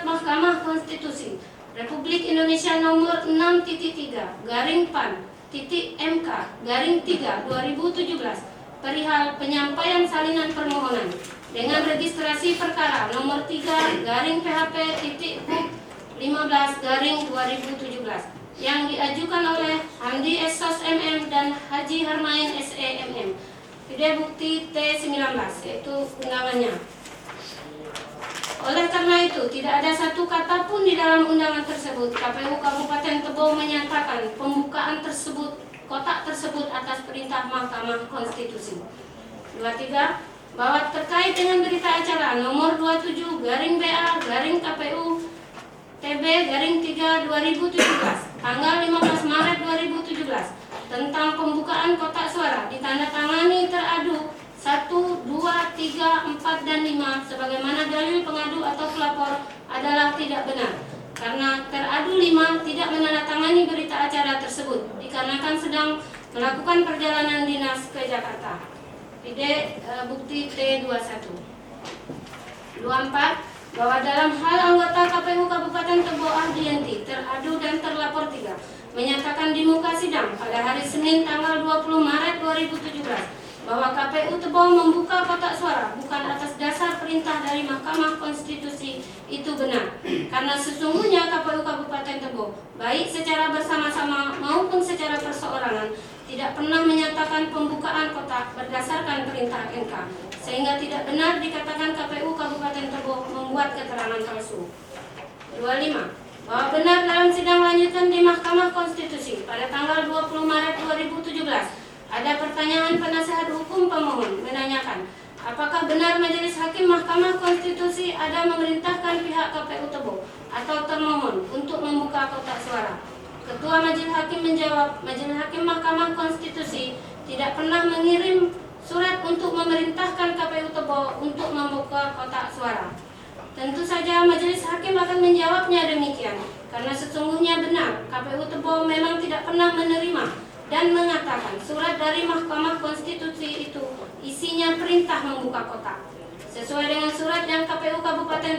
Mahkamah Konstitusi Republik Indonesia nomor 6.PAN.MK-3 perihal penyampaian salinan permohonan dengan registrasi perkara nomor 3-PHP.15/2017 yang diajukan oleh Hamdi S. Sos MM dan Haji Harmain SE MM. Video bukti T19 yaitu undangannya. Oleh karena itu, tidak ada satu kata pun di dalam undangan tersebut. KPU Kabupaten Tebo menyatakan pembukaan tersebut, kotak tersebut atas perintah Mahkamah Konstitusi. 23. Bahwa terkait dengan berita acara nomor 27-BA-KPU TB-3/2017 tanggal 15 Maret 2017 tentang pembukaan kotak suara ditandatangani teradu 1, 2, 3, 4, dan 5 sebagaimana dalil pengadu atau pelapor adalah tidak benar karena teradu 5 tidak menandatangani berita acara tersebut dikarenakan sedang melakukan perjalanan dinas ke Jakarta. Bukti T21. 24. Bahwa dalam hal anggota KPU Kabupaten Tebo Ardianti teradu dan terlapor 3 menyatakan di muka sidang pada hari Senin tanggal 20 Maret 2017 bahwa KPU Tebo membuka kotak suara bukan atas dasar perintah dari Mahkamah Konstitusi itu benar karena sesungguhnya KPU Kabupaten Tebo baik secara bersama-sama maupun secara perseorangan tidak pernah menyatakan pembukaan kotak berdasarkan perintah MK sehingga tidak benar dikatakan KPU Kabupaten Tebo membuat keterangan palsu. 25. Bahwa benar dalam sidang lanjutan di Mahkamah Konstitusi pada tanggal 20 Maret 2017 ada pertanyaan penasehat hukum pemohon menanyakan apakah benar Majelis Hakim Mahkamah Konstitusi ada memerintahkan pihak KPU Tebo atau termohon untuk membuka kotak suara. Ketua Majelis Hakim menjawab, Majelis Hakim Mahkamah Konstitusi tidak pernah mengirim surat untuk memerintahkan KPU Tebo untuk membuka kotak suara. Tentu saja Majelis Hakim akan menjawabnya demikian, karena sesungguhnya benar KPU Tebo memang tidak pernah menerima dan mengatakan surat dari Mahkamah Konstitusi itu isinya perintah membuka kotak. Sesuai dengan surat yang KPU Kabupaten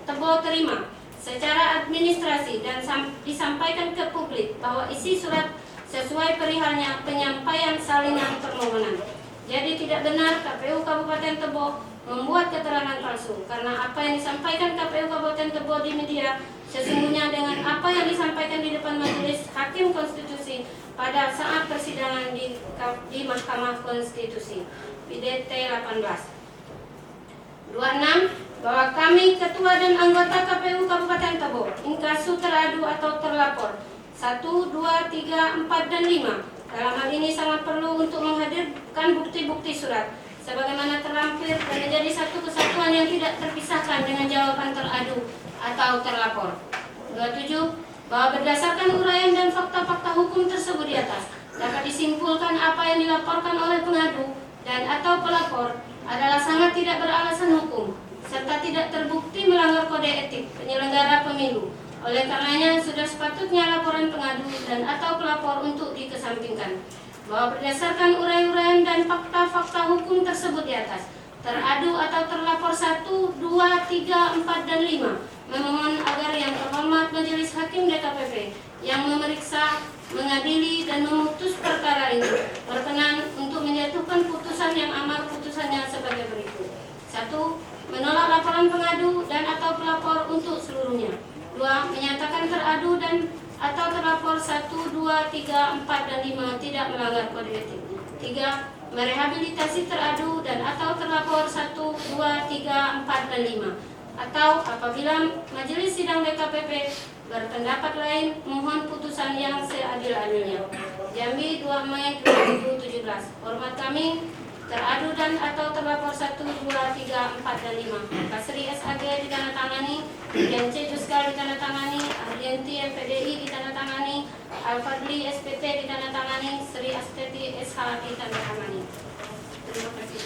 Tebo terima secara administrasi dan disampaikan ke publik bahwa isi surat sesuai perihalnya penyampaian salinan permohonan. Jadi tidak benar KPU Kabupaten Tebo membuat keterangan palsu karena apa yang disampaikan KPU Kabupaten Tebo di media sesungguhnya dengan apa yang disampaikan di depan Majelis Hakim Konstitusi pada saat persidangan di Mahkamah Konstitusi. PDT 18. 26. Bahwa kami ketua dan anggota KPU Kabupaten Tebo inkasu teradu atau terlapor 1, 2, 3, 4, dan 5 dalam hal ini sangat perlu untuk menghadirkan bukti-bukti surat sebagaimana terlampir dan menjadi satu kesatuan yang tidak terpisahkan dengan jawaban teradu atau terlapor. 27. Bahwa berdasarkan uraian dan fakta-fakta hukum tersebut di atas dapat disimpulkan apa yang dilaporkan oleh pengadu dan atau pelapor adalah sangat tidak beralasan hukum serta tidak terbukti melanggar kode etik penyelenggara pemilu. Oleh karenanya sudah sepatutnya laporan pengadu dan atau pelapor untuk dikesampingkan. Bahwa berdasarkan uraian dan fakta-fakta hukum tersebut di atas, teradu atau terlapor 1, 2, 3, 4, dan 5 memohon agar yang terhormat Majelis Hakim DKPP yang memeriksa, mengadili, dan memutus perkara ini berkenan untuk menjatuhkan putusan yang amar putusannya sebagai berikut. 1. Menolak laporan pengadu dan atau pelapor untuk seluruhnya. 2. Menyatakan teradu dan atau terlapor 1, 2, 3, 4, dan 5 tidak melanggar kode etik. 3. Merehabilitasi teradu dan atau terlapor 1, 2, 3, 4, dan 5. Atau apabila Majelis Sidang DKPP berpendapat lain, mohon putusan yang seadil-adilnya. Jambi 2 Mei 2017. Hormat kami, teradu dan atau terlapor 1, 2, 3, 4, dan 5. Kasri SAG ditandatangani, INC Juskal ditandatangani, Ardianti MPDI ditandatangani, Al-Fadli SPT ditandatangani, Sri Asteti SH ditandatangani. Terima kasih.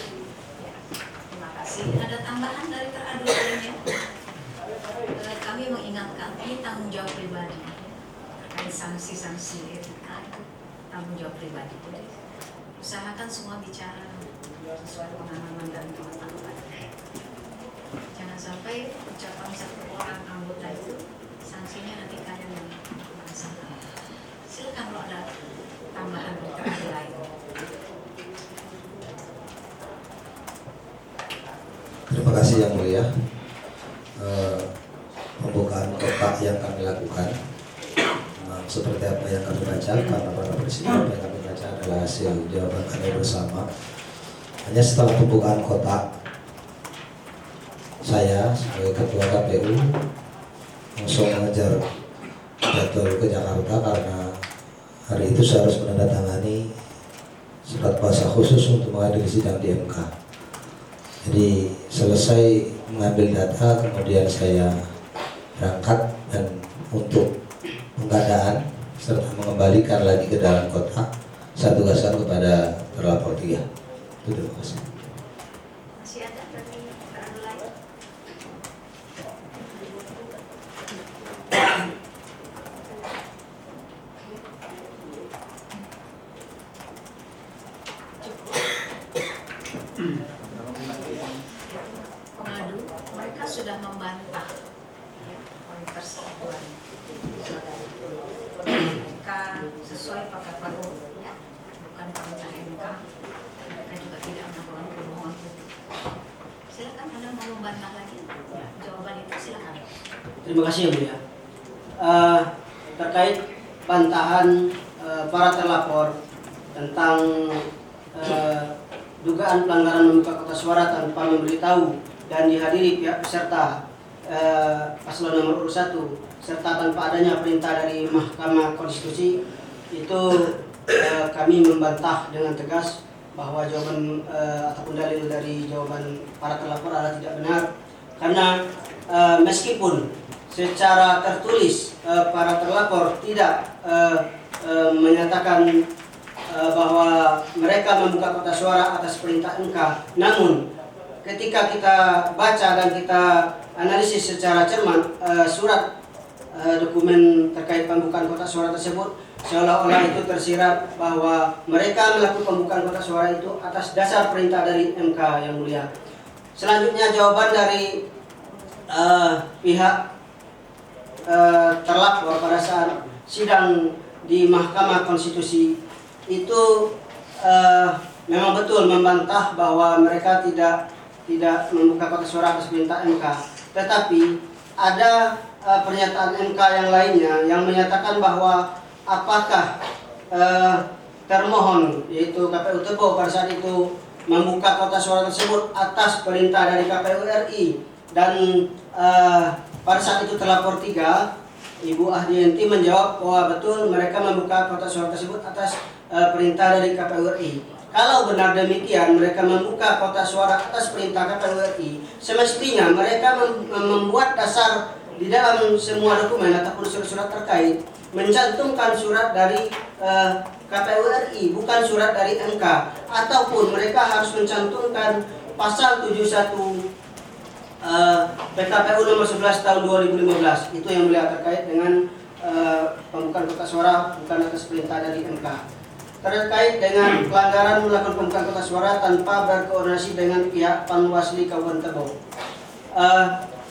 Terima kasih. Ada tambahan dari teradu lainnya? Kami mengingatkan ini tanggung jawab pribadi terkait sanksi-sanksi etika itu tanggung jawab pribadi. Jadi usahakan semua bicara sesuai pengalaman dan pengetahuan. Jangan Jangan sampai ucapan satu orang anggota itu sanksinya nanti kalian yang salah. Silakan kalau ada tambahan terakhir lain. Terima kasih Yang Mulia. Pembukaan kotak yang kami lakukan seperti apa yang kami baca, karena para presiden yang kami baca adalah hasil jawaban kami bersama. Hanya setelah pembukaan kotak, saya sebagai Ketua KPU langsung mengejar jadwal ke Jakarta karena hari itu saya harus menandatangani surat kuasa khusus untuk menghadiri sidang di MK. Jadi selesai mengambil data, kemudian saya berangkat dan untuk penggandaan serta mengembalikan lagi ke dalam kotak saya tugaskan kepada terlapor 3. Terima kasih. Masih ada dari teradu lain? Pengadu, mereka sudah membantah oleh persatuan MK sesuai pakai paruh, bukan perintah MK. Mereka juga tidak melakukan permohonan publik. Silakan Anda mau membantah lagi jawaban itu, silakan. Terima kasih Yang Mulia. Terkait bantahan para terlapor tentang dugaan pelanggaran membuka kotak suara tanpa memberitahu dan dihadiri pihak peserta paslon nomor urut 1 serta tanpa adanya perintah dari Mahkamah Konstitusi, itu kami membantah dengan tegas bahwa jawaban ataupun dalil dari jawaban para terlapor adalah tidak benar, karena meskipun secara tertulis para terlapor tidak menyatakan bahwa mereka membuka kotak suara atas perintah MK, namun ketika kita baca dan kita analisis secara cermat surat dokumen terkait pembukaan kotak suara tersebut, seolah-olah itu tersirat bahwa mereka melakukan pembukaan kotak suara itu atas dasar perintah dari MK Yang Mulia. Selanjutnya jawaban dari pihak terlapor pada saat sidang di Mahkamah Konstitusi itu memang betul membantah bahwa mereka tidak membuka kotak suara atas perintah MK. Tetapi ada pernyataan MK yang lainnya yang menyatakan bahwa apakah termohon yaitu KPU Tebo pada saat itu membuka kotak suara tersebut atas perintah dari KPU RI, dan pada saat itu terlapor 3 Ibu Ahdiyanti menjawab bahwa betul mereka membuka kotak suara tersebut atas perintah dari KPU RI. Kalau benar demikian mereka membuka kotak suara atas perintah KPU RI, semestinya mereka membuat dasar di dalam semua dokumen ataupun surat-surat terkait mencantumkan surat dari KPU RI, bukan surat dari MK, ataupun mereka harus mencantumkan pasal 71 PKPU nomor 11 tahun 2015. Itu yang mulia terkait dengan pembukaan kotak suara bukan atas perintah dari MK. Terkait dengan pelanggaran melakukan pembukaan kotak suara tanpa berkoordinasi dengan pihak Panwasli Kabupaten Tebo.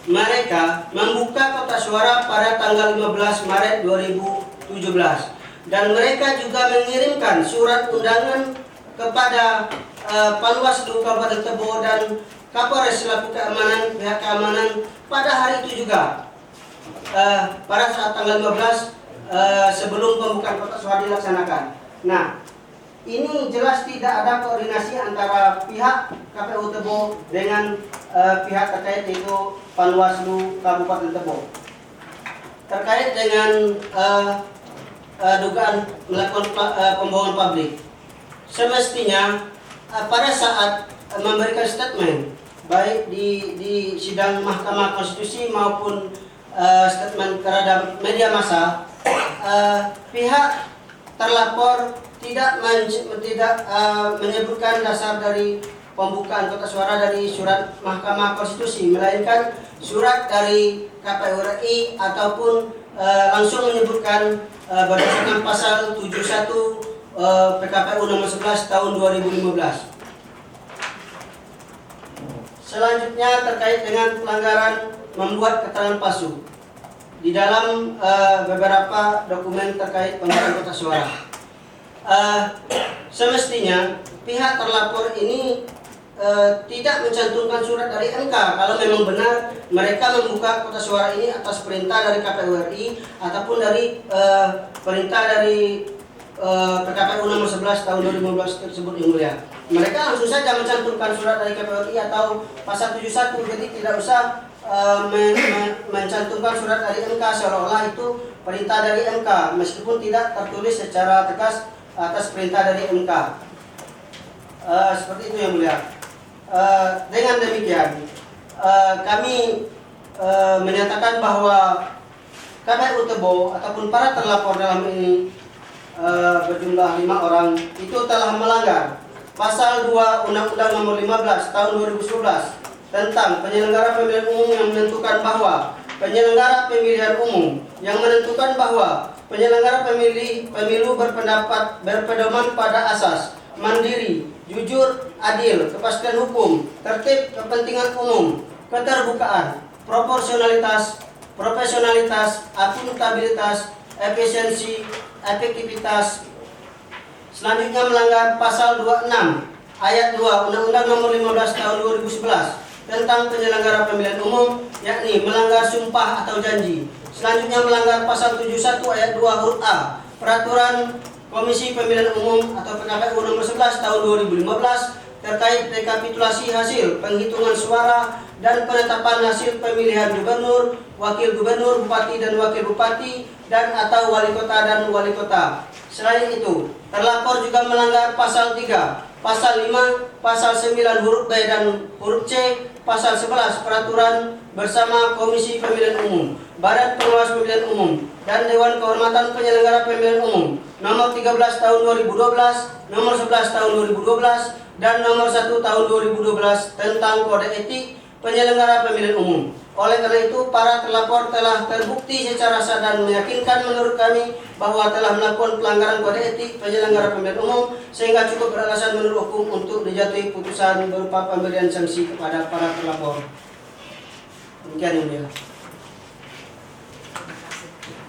Mereka membuka kotak suara pada tanggal 15 Maret 2017 dan mereka juga mengirimkan surat undangan kepada Panwaslu Kabupaten Tebo dan Kapolres selaku keamanan, pihak keamanan pada hari itu juga. Pada saat tanggal 15 sebelum pembukaan kotak suara dilaksanakan. Nah, ini jelas tidak ada koordinasi antara pihak KPU Tebo dengan pihak terkait yaitu Panwaslu Kabupaten Tebo. Terkait dengan dugaan melakukan pembohongan publik, semestinya pada saat memberikan statement baik di sidang Mahkamah Konstitusi maupun statement terhadap media massa, pihak terlapor tidak menyebutkan dasar dari pembukaan kotak suara dari surat Mahkamah Konstitusi, melainkan surat dari KPU RI ataupun langsung menyebutkan berdasarkan pasal 71 PKPU nomor 11 tahun 2015. Selanjutnya terkait dengan pelanggaran membuat keterangan palsu di dalam beberapa dokumen terkait pembuatan kotak suara. Semestinya pihak terlapor ini tidak mencantumkan surat dari MK kalau memang benar mereka membuka kotak suara ini atas perintah dari KPU RI ataupun dari perintah dari PKPU nomor 11 tahun 2015 tersebut yang mulia. Mereka langsung saja mencantumkan surat dari KPU RI atau pasal 71, jadi tidak usah mencantumkan surat dari MK seolah-olah itu perintah dari MK meskipun tidak tertulis secara tegas atas perintah dari MK. Seperti itu yang mulia. Dengan demikian kami menyatakan bahwa KPU Tebo ataupun para terlapor dalam ini berjumlah 5 orang itu telah melanggar pasal 2 Undang-Undang Nomor 15 Tahun 2011 tentang penyelenggara pemilihan umum yang menentukan bahwa penyelenggara pemilihan umum yang menentukan bahwa penyelenggara pemilu berpedoman pada asas mandiri, jujur, adil, kepastian hukum, tertib, kepentingan umum, keterbukaan, proporsionalitas, profesionalitas, akuntabilitas, efisiensi, efektivitas. Selanjutnya melanggar pasal 26 ayat 2 Undang-Undang Nomor 15 Tahun 2011 tentang penyelenggara pemilihan umum, yakni melanggar sumpah atau janji. Selanjutnya melanggar pasal 71 ayat 2 huruf A Peraturan Komisi Pemilihan Umum atau PKPU nomor 11 tahun 2015 terkait rekapitulasi hasil penghitungan suara dan penetapan hasil pemilihan gubernur, wakil gubernur, bupati dan wakil bupati dan atau wali kota dan wali kota. Selain itu, terlapor juga melanggar pasal 3, pasal 5, pasal 9 huruf B dan huruf C, pasal 11 Peraturan bersama Komisi Pemilihan Umum, Badan Pengawas Pemilihan Umum, dan Dewan Kehormatan Penyelenggara Pemilihan Umum nomor 13 tahun 2012, nomor 11 tahun 2012, dan nomor 1 tahun 2012 tentang kode etik penyelenggara pemilihan umum. Oleh karena itu, para terlapor telah terbukti secara sah dan meyakinkan menurut kami bahwa telah melakukan pelanggaran kode etik penyelenggara pemilihan umum sehingga cukup beralasan menurut hukum untuk dijatuhi putusan berupa pemberian sanksi kepada para terlapor. Demikian yang mulia.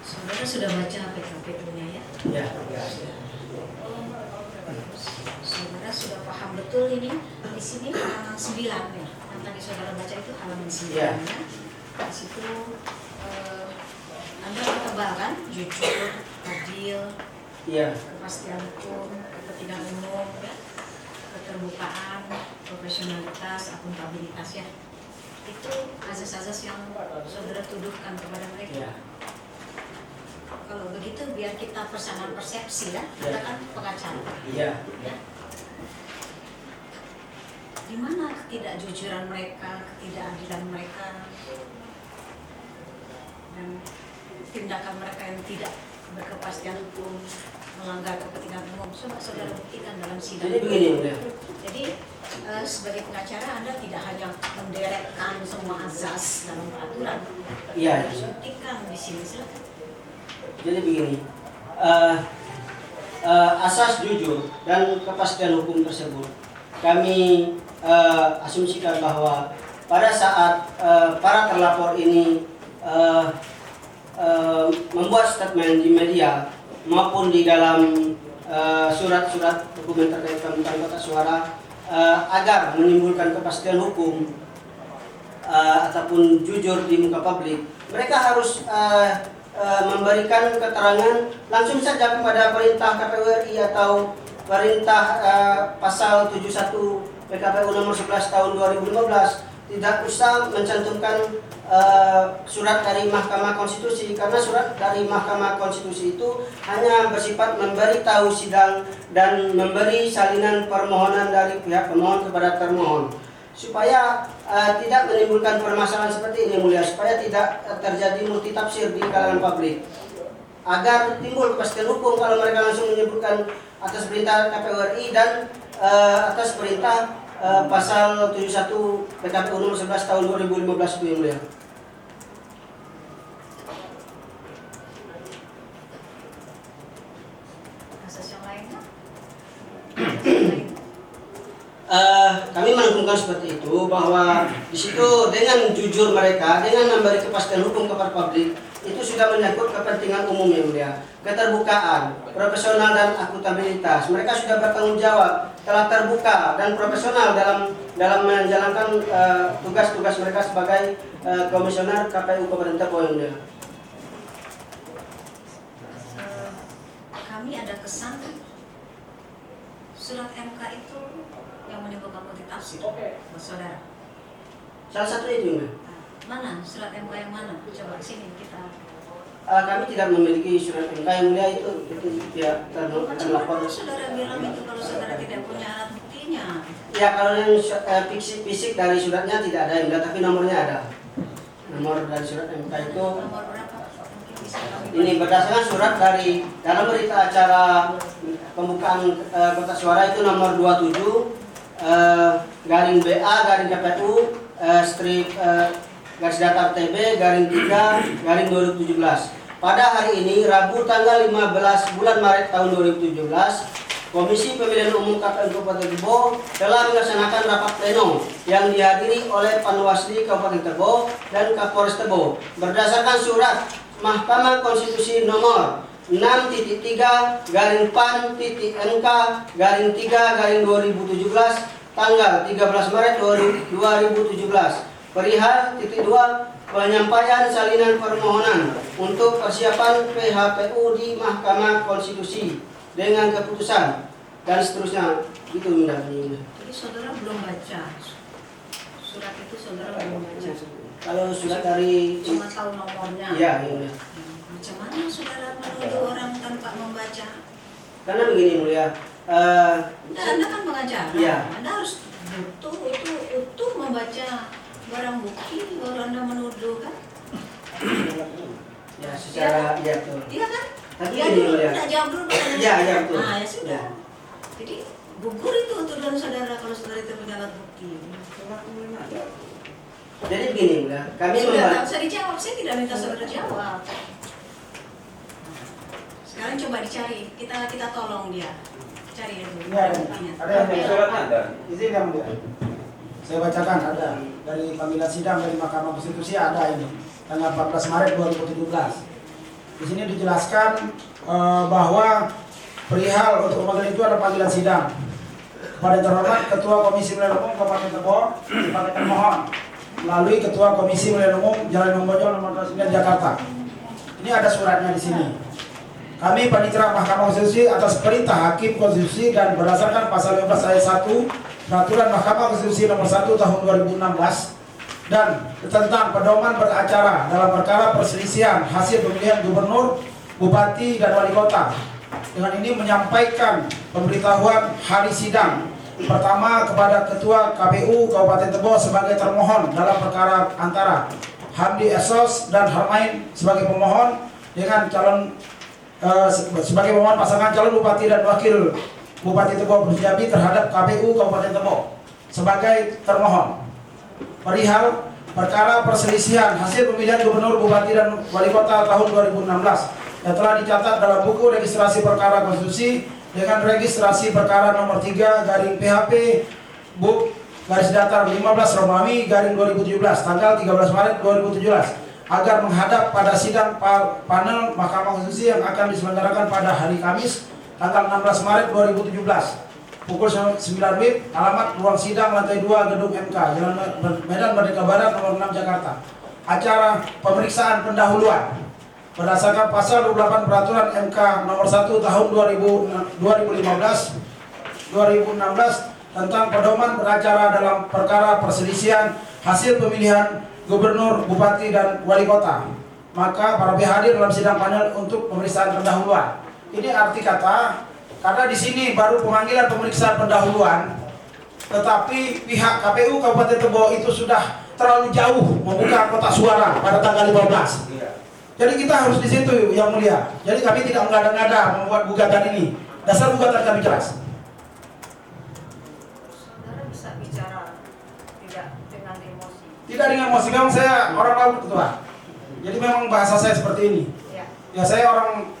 Saudara sudah baca PKPU-nya ya? Ya. Saudara sudah paham betul ini di sini halaman 9 ya. Yang tadi saudara baca itu halaman 9 ya. Di situ Anda ketebalan jujur, adil, kepastian hukum, kepentingan umum, ya, keterbukaan, profesionalitas, akuntabilitas ya. Itu azas-azas yang saudara tuduhkan kepada mereka. Kalau begitu biar kita persamaan persepsi ya, kita kan pengacara. Ya. Di mana ketidakjujuran mereka, ketidakadilan mereka, dan tindakan mereka yang tidak berkepastian hukum, melanggar kepentingan umum. Coba saudara buktikan dalam sidang. Jadi begini ya. Jadi sebagai pengacara Anda tidak hanya menderekkan semua azas dalam peraturan. Iya. Buktikan di sini silakan. Jadi begini, asas jujur dan kepastian hukum tersebut kami asumsikan bahwa pada saat para terlapor ini membuat statement di media maupun di dalam surat-surat dokumen terkait pembukaan kotak suara agar menimbulkan kepastian hukum ataupun jujur di muka publik, mereka harus memberikan keterangan langsung saja kepada perintah KPU RI atau perintah pasal 71 PKPU nomor 11 tahun 2015. Tidak usah mencantumkan surat dari Mahkamah Konstitusi, karena surat dari Mahkamah Konstitusi itu hanya bersifat memberi tahu sidang dan memberi salinan permohonan dari pihak pemohon kepada termohon, supaya tidak menimbulkan permasalahan seperti ini mulia, supaya tidak terjadi multitafsir di kalangan publik, agar timbul kepastian hukum kalau mereka langsung menyebutkan atas perintah KPU RI dan atas perintah pasal 71 PKPU nomor 11 tahun 2015 itu yang mulia. Asas yang lainnya? Kami menentukan seperti itu. itu bahwa di situ dengan jujur mereka, dengan memberi kepastian hukum kepada publik, itu sudah menyangkut kepentingan umum yang mulia, keterbukaan, profesional dan akuntabilitas. Mereka sudah bertanggung jawab, telah terbuka dan profesional dalam menjalankan tugas-tugas mereka sebagai komisioner KPU Kabupaten Tebo yang mulia. Kami ada kesan surat MK itu yang menimbulkan multitafsir buat saudara. Salah satu itu ya. Mana surat MK yang mana? Coba sini kita. Kami tidak memiliki surat MK yang mulia itu ya terlapor. Saudara bilang itu kalau saudara tidak punya alat buktinya. Ya kalau yang fisik dari suratnya tidak ada yang mulia, tapi nomornya ada. Nomor dari surat MK itu Nomor berapa? Mungkin bisa kami ini berdasarkan surat dari dalam berita acara pembukaan kotak suara itu nomor 27 garing BA garing KPU strip garis datar TB garing 3 garing 2017. Pada hari ini Rabu tanggal 15 bulan Maret tahun 2017, Komisi Pemilihan Umum KPU Kabupaten Tebo telah melaksanakan rapat pleno yang dihadiri oleh Panwasli Kabupaten Tebo dan Kapolres Tebo berdasarkan surat Mahkamah Konstitusi nomor 6.3/PAN.MK/3/2017 tanggal 13 Maret 2017 perihal (2) penyampaian salinan permohonan untuk persiapan PHPU di Mahkamah Konstitusi dengan keputusan dan seterusnya. Itu Minda. Jadi saudara belum baca surat itu, saudara belum baca. Kalau surat dari Cuma tahu nomornya. iya, iya. Macam mana saudara menuduh orang tanpa membaca? Karena begini mulia. Anda kan pengacara. Iya. Anda harus utuh membaca barang bukti baru Anda menuduh kan? Ya secara iya tuh. Iya kan? Tapi Ya gini dulu, mulia. tidak jawab dulu pertanyaan Iya, saya. iya, betul. Nah, ya sudah. Ya. Jadi gugur itu tuduhan saudara kalau saudara itu punya alat bukti. Jadi begini mulia. Kami Sudah membaca. tak usah dijawab, saya tidak minta saudara jawab. Sekarang coba dicari, kita tolong dia. Cari itu. Ini ada yang suratnya ada. Izin yang mulia. Saya bacakan ada dari panggilan sidang dari Mahkamah Konstitusi ada ini tanggal 14 Maret 2017. Di sini dijelaskan bahwa perihal untuk pemanggilan itu ada panggilan sidang. Kepada terhormat Ketua Komisi Pemilihan Umum Kabupaten Tebo sebagai termohon melalui Ketua Komisi Pemilihan Umum Jalan Nombojol nomor 29 Jakarta. Ini ada suratnya di sini. Kami Panitera Mahkamah Konstitusi atas perintah Hakim Konstitusi dan berdasarkan pasal 15 ayat 1 Peraturan Mahkamah Konstitusi nomor 1 tahun 2016 dan tentang pedoman beracara dalam perkara perselisihan hasil pemilihan gubernur, bupati, dan wali kota. Dengan ini menyampaikan pemberitahuan hari sidang pertama kepada Ketua KPU Kabupaten Tebo sebagai termohon dalam perkara antara Hamdi Esos dan Harmain sebagai pemohon dengan calon sebagai pemohon pasangan calon bupati dan wakil Bupati Tebo Jambi terhadap KPU Kabupaten Tebo sebagai termohon perihal perkara perselisihan hasil pemilihan gubernur, bupati, dan wali kota tahun 2016 yang telah dicatat dalam buku registrasi perkara konstitusi dengan registrasi perkara nomor 3 garing PHP Buk garis datar 15 Romawi garing 2017 tanggal 13 Maret 2017 agar menghadap pada sidang panel Mahkamah Konstitusi yang akan diselenggarakan pada hari Kamis tanggal 16 Maret 2017 pukul 9 WIB, alamat ruang sidang lantai 2 gedung MK Jalan Medan Merdeka Barat nomor 6 Jakarta. Acara pemeriksaan pendahuluan berdasarkan pasal 28 Peraturan MK nomor 1 tahun 2016 tentang pedoman beracara dalam perkara perselisihan hasil pemilihan gubernur, bupati, dan wali kota. Maka para pihak hadir dalam sidang panel untuk pemeriksaan pendahuluan. Ini arti kata, karena di sini baru pemanggilan pemeriksaan pendahuluan, tetapi pihak KPU Kabupaten Tebo itu sudah terlalu jauh membuka kotak suara pada tanggal 15. Jadi kita harus di situ yang mulia. Jadi kami tidak mengada-ngada membuat gugatan ini. Dasar gugatan kami jelas. Saudara bisa bicara tidak dengan emosi. Tidak dengan emosi, memang saya orang laut ketua. Jadi memang bahasa saya seperti ini. Ya saya orang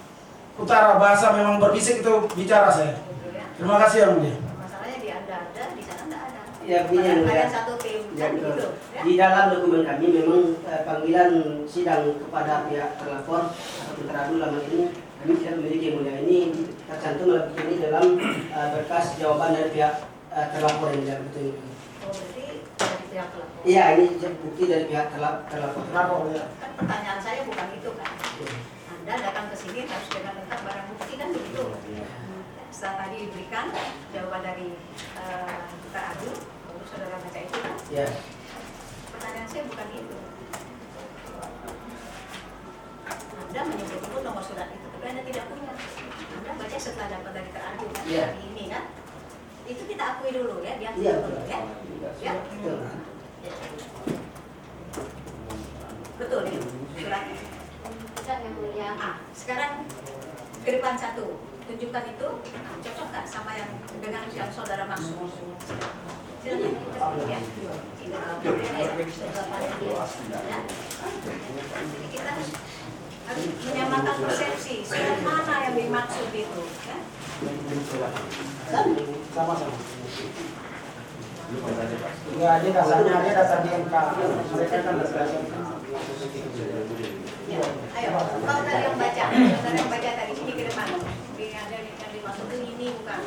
utara, bahasa memang berbisik itu bicara saya. Betul ya. Terima kasih yang mulia. Masalahnya di Anda ada, di sana tidak ada. Ya, begini yang Kalian mulia. satu tim Ya, kan betul. gitu. Ya. Di dalam dokumen kami memang panggilan sidang kepada pihak terlapor atau teradu lama ini kami tidak memiliki yang mulia. Ini tercantum ini dalam berkas jawaban dari pihak terlapor yang tidak betul. Oh, berarti dari pihak pelapor. Iya, ini bukti dari pihak terlapor. Lapor ya. Kan pertanyaan saya bukan itu kan. Anda datang ke sini harus dengan lengkap barang bukti kan begitu. Setelah tadi diberikan jawaban dari teradu, lalu saudara baca itu kan. Ya. Pertanyaan saya bukan itu. Anda menyebut nomor surat itu, tapi Anda tidak punya. Anda baca setelah dapat dari teradu kan, Iya. hari ini kan. Itu kita akui dulu ya, diakui Iya, dulu ya. Ya. betul. Betul ya, suratnya. Tidak yang mulia. Sekarang ke depan satu, tunjukkan itu, cocok nggak sama yang dengan yang saudara maksud? Silakan. Ya. Jadi kita harus menyamakan persepsi, surat mana yang dimaksud itu, ya? Sama-sama. Ya, dia dasarnya dia dasar di MK. Mereka kan dasar di MK. Ya. Ayo, kau tadi yang baca, saudara yang baca tadi sini ke depan. Ada yang dimaksud itu ini bukan.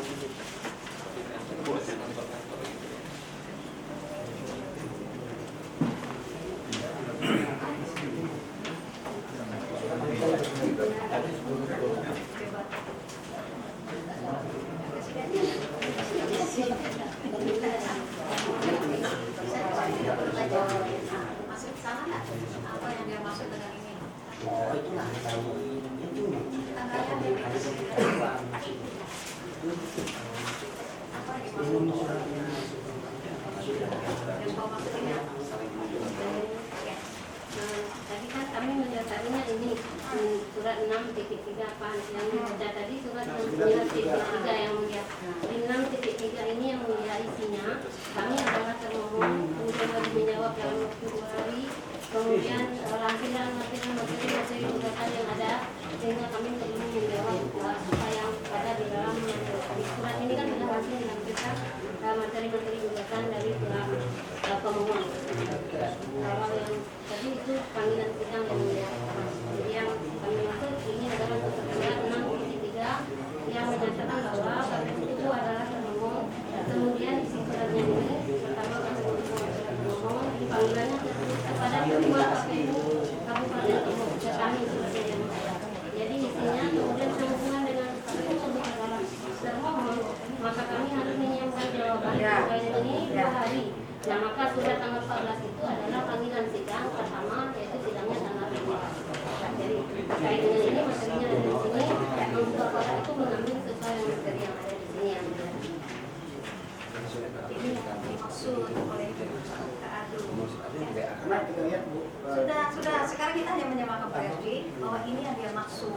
Maksud sama nggak? Apa yang dia maksud dengan ini? Oh, itu lah itu. Tanggalnya apa yang dimaksud? Yang kau maksud ini apa? Ya. Tadi kan kami mendasarinya ini surat 6.3 Pak, yang dibaca tadi surat 9.3 yang mulia. Di 6.3 ini yang mulia isinya kami adalah termohon kemudian wajib menjawab dalam waktu 2 hari, kemudian lampiran materi gugatan yang ada, sehingga kami perlu menjawab apa yang ada di dalam surat ini kan sudah langsung dilampirkan materi-materi gugatan dari pihak pemohon. Kalau yang tadi itu panggilan sidang yang mulia. Jadi yang kami maksud ini adalah surat 6.3 yang menyatakan bahwa KPU itu adalah termohon. Kemudian isi suratnya ini pertama KPU termohon, panggilannya kepada ketua KPU Kabupaten Lombok ke kami suratnya yang mulia. Jadi isinya kemudian sehubungan dengan KPU Lombok adalah termohon, maka kami harus menyiapkan jawaban terkait ini 2 hari. Nah, maka surat tanggal 14 itu adalah panggilan sidang pertama, yaitu sidangnya tanggal 15. Jadi terkait dengan ini materinya ada di sini, membuka kotak itu mengambil sesuai dengan materi yang ada di sini yang ada. Ini dimaksud oleh teradu. Karena kita lihat Bu, Sudah. Sekarang kita hanya menyamakan persepsi bahwa ini yang dia maksud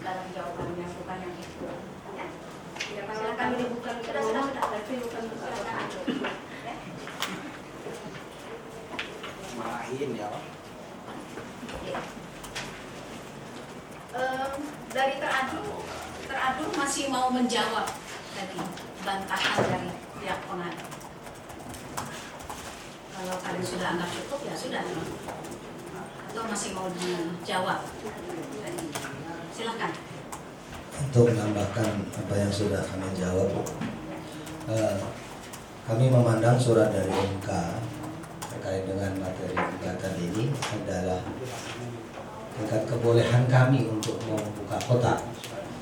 dalam jawabannya, bukan yang itu. Ya. Tidak Kalau silakan. kami bukan Sudah. tapi bukan Silakan. Ya. marahin ya. Ya. Dari teradu masih mau menjawab tadi bantahan dari pihak pengadu. Kalau kalian sudah anggap cukup ya sudah. Atau masih mau dijawab? Silakan. Untuk menambahkan apa yang sudah kami jawab, kami memandang surat dari MK terkait dengan materi gugatan ini adalah tingkat kebolehan kami untuk membuka kotak.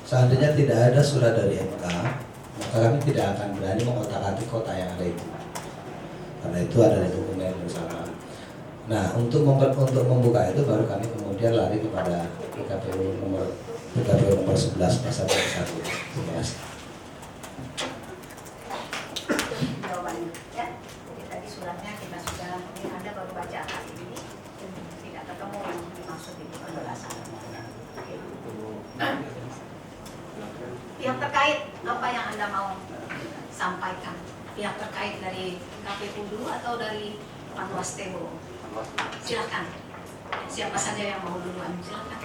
Seandainya tidak ada surat dari MK, maka kami tidak akan berani mengotak-atik kotak yang ada itu, karena itu adalah dokumen bersama. Nah, untuk membuka itu baru kami kemudian lari kepada PKPU nomor 11 pasal 1. Terima kasih. Jawabannya ya. Jadi tadi suratnya kita sudah Anda baru baca hari ini, tidak ketemu yang dimaksud itu penjelasan. Pihak terkait apa yang Anda mau sampaikan? Pihak terkait dari KPU dulu atau dari PanwasTebo? Silakan. Siapa saja yang mau duluan? Silakan.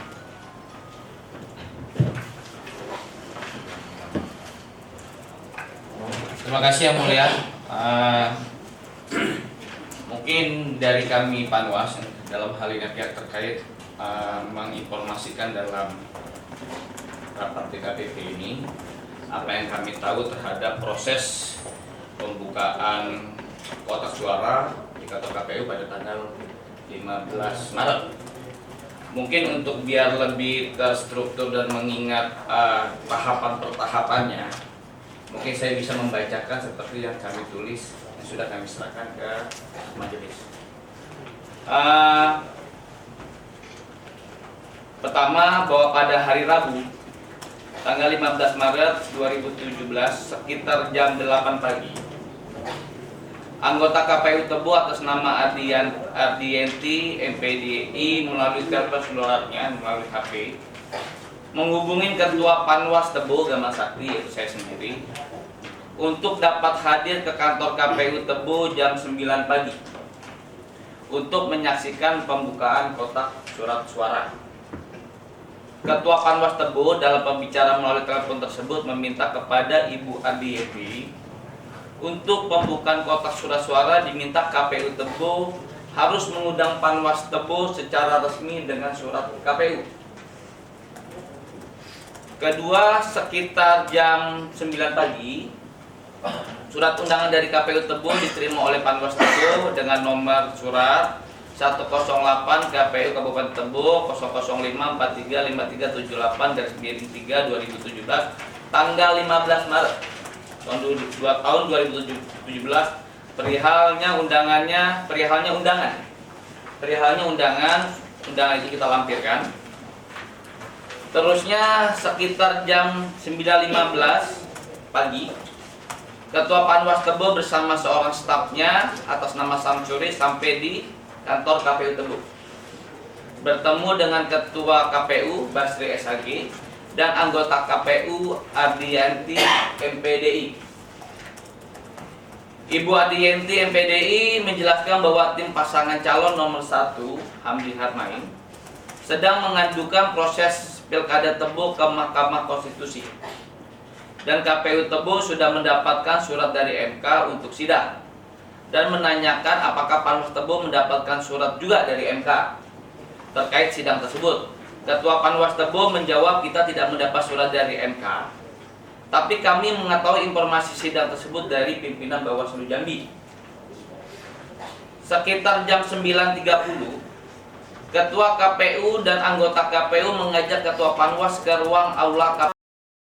Terima kasih yang mulia. mungkin dari kami Panwas dalam hal ini pihak terkait menginformasikan dalam rapat DKPP ini apa yang kami tahu terhadap proses pembukaan kotak suara di kantor KPU pada tanggal 15 Maret. Mungkin untuk biar lebih terstruktur dan mengingat tahapan per tahapannya, mungkin saya bisa membacakan seperti yang kami tulis yang sudah kami serahkan ke majelis. Pertama, bahwa pada hari Rabu tanggal 15 Maret 2017 sekitar jam 8 pagi, anggota KPU Tebo atas nama Ardienti MPDI melalui telepon selularnya melalui HP menghubungi Ketua Panwas Tebo Gamal Sakti, yaitu saya sendiri, untuk dapat hadir ke kantor KPU Tebo jam 9 pagi untuk menyaksikan pembukaan kotak surat suara. Ketua Panwas Tebo dalam pembicaraan melalui telepon tersebut meminta kepada Ibu Ardienti untuk pembukaan kotak surat suara diminta KPU Tebo harus mengundang Panwas Tebo secara resmi dengan surat KPU. Kedua, sekitar jam 9 pagi, surat undangan dari KPU Tebo diterima oleh Panwas Tebo dengan nomor surat 108 KPU Kabupaten Tebo 005435378/3 2017 tanggal 15 Maret tahun 2017 perihalnya undangan itu kita lampirkan. Terusnya sekitar jam 9.15 pagi, Ketua Panwas Tebo bersama seorang stafnya atas nama Samsuri sampai di kantor KPU Tebo, bertemu dengan Ketua KPU Basri SHG dan anggota KPU Ardienti MPDI. Ibu Ardienti MPDI menjelaskan bahwa tim pasangan calon nomor 1 Hamdi Harmain sedang mengajukan proses Pilkada Tebo ke Mahkamah Konstitusi dan KPU Tebo sudah mendapatkan surat dari MK untuk sidang dan menanyakan apakah Panwas Tebo mendapatkan surat juga dari MK terkait sidang tersebut. Ketua Panwas Tebo menjawab, kita tidak mendapat surat dari MK, tapi kami mengetahui informasi sidang tersebut dari pimpinan Bawaslu Jambi. Sekitar jam 9.30, Ketua KPU dan anggota KPU mengajak Ketua Panwas ke ruang aula KPU